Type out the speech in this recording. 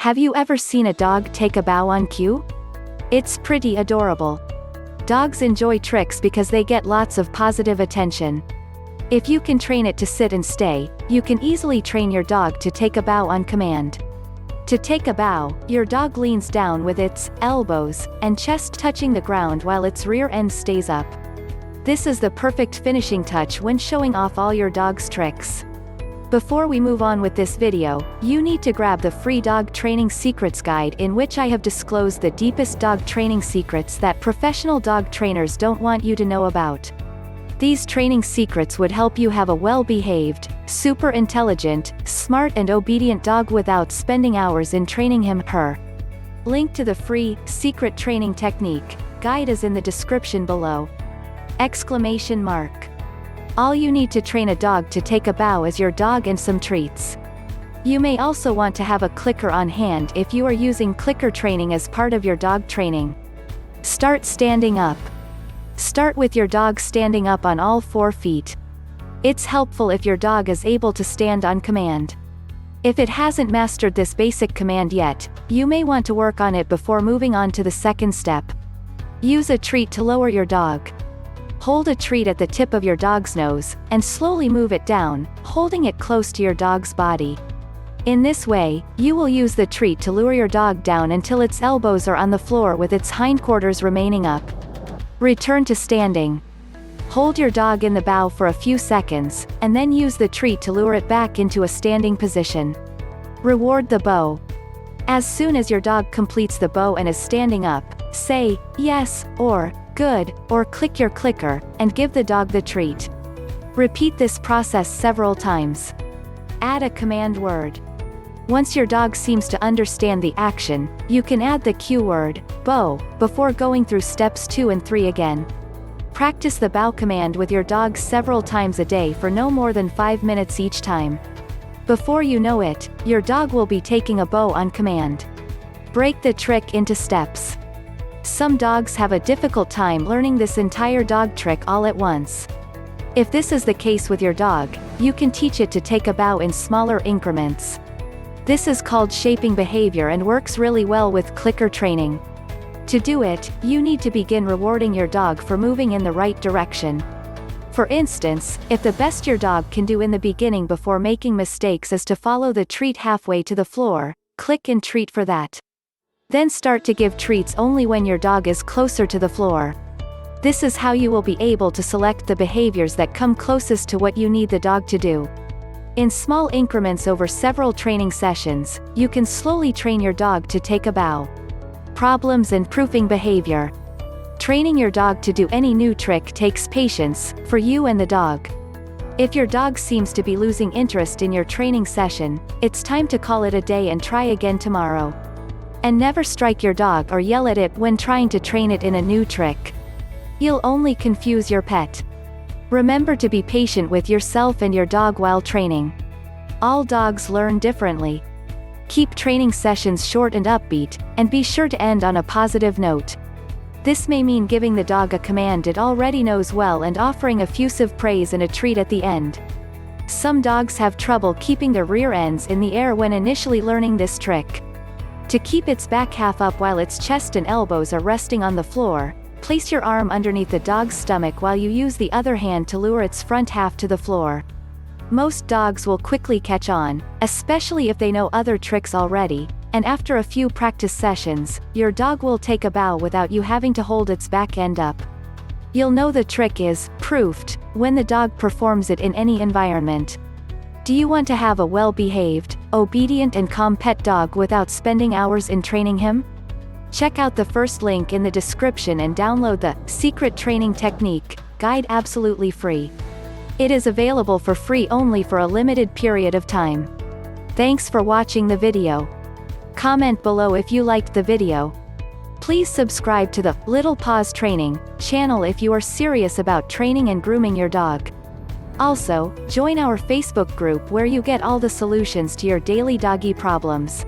Have you ever seen a dog take a bow on cue? It's pretty adorable. Dogs enjoy tricks because they get lots of positive attention. If you can train it to sit and stay, you can easily train your dog to take a bow on command. To take a bow, your dog leans down with its elbows and chest touching the ground while its rear end stays up. This is the perfect finishing touch when showing off all your dog's tricks. Before we move on with this video, you need to grab the free Dog Training Secrets Guide, in which I have disclosed the deepest dog training secrets that professional dog trainers don't want you to know about. These training secrets would help you have a well-behaved, super intelligent, smart and obedient dog without spending hours in training him/her. Link to the free Secret Training Technique guide is in the description below. Exclamation mark. All you need to train a dog to take a bow is your dog and some treats. You may also want to have a clicker on hand if you are using clicker training as part of your dog training. Start standing up. Start with your dog standing up on all 4 feet. It's helpful if your dog is able to stand on command. If it hasn't mastered this basic command yet, you may want to work on it before moving on to the second step. Use a treat to lower your dog. Hold a treat at the tip of your dog's nose, and slowly move it down, holding it close to your dog's body. In this way, you will use the treat to lure your dog down until its elbows are on the floor with its hindquarters remaining up. Return to standing. Hold your dog in the bow for a few seconds, and then use the treat to lure it back into a standing position. Reward the bow. As soon as your dog completes the bow and is standing up, say, "Yes," or "Good," or click your clicker, and give the dog the treat. Repeat this process several times. Add a command word. Once your dog seems to understand the action, you can add the cue word, bow, before going through steps 2 and 3 again. Practice the bow command with your dog several times a day for no more than 5 minutes each time. Before you know it, your dog will be taking a bow on command. Break the trick into steps. Some dogs have a difficult time learning this entire dog trick all at once. If this is the case with your dog, you can teach it to take a bow in smaller increments. This is called shaping behavior and works really well with clicker training. To do it, you need to begin rewarding your dog for moving in the right direction. For instance, if the best your dog can do in the beginning before making mistakes is to follow the treat halfway to the floor, click and treat for that. Then start to give treats only when your dog is closer to the floor. This is how you will be able to select the behaviors that come closest to what you need the dog to do. In small increments over several training sessions, you can slowly train your dog to take a bow. Problems and proofing behavior. Training your dog to do any new trick takes patience, for you and the dog. If your dog seems to be losing interest in your training session, it's time to call it a day and try again tomorrow. And never strike your dog or yell at it when trying to train it in a new trick. You'll only confuse your pet. Remember to be patient with yourself and your dog while training. All dogs learn differently. Keep training sessions short and upbeat, and be sure to end on a positive note. This may mean giving the dog a command it already knows well and offering effusive praise and a treat at the end. Some dogs have trouble keeping their rear ends in the air when initially learning this trick. To keep its back half up while its chest and elbows are resting on the floor, place your arm underneath the dog's stomach while you use the other hand to lure its front half to the floor. Most dogs will quickly catch on, especially if they know other tricks already, and after a few practice sessions, your dog will take a bow without you having to hold its back end up. You'll know the trick is proofed when the dog performs it in any environment. Do you want to have a well-behaved, obedient and calm pet dog without spending hours in training him? Check out the first link in the description and download the Secret Training Technique guide absolutely free. It is available for free only for a limited period of time. Thanks for watching the video. Comment below if you liked the video. Please subscribe to the Little Paws Training channel if you are serious about training and grooming your dog. Also, join our Facebook group where you get all the solutions to your daily doggy problems.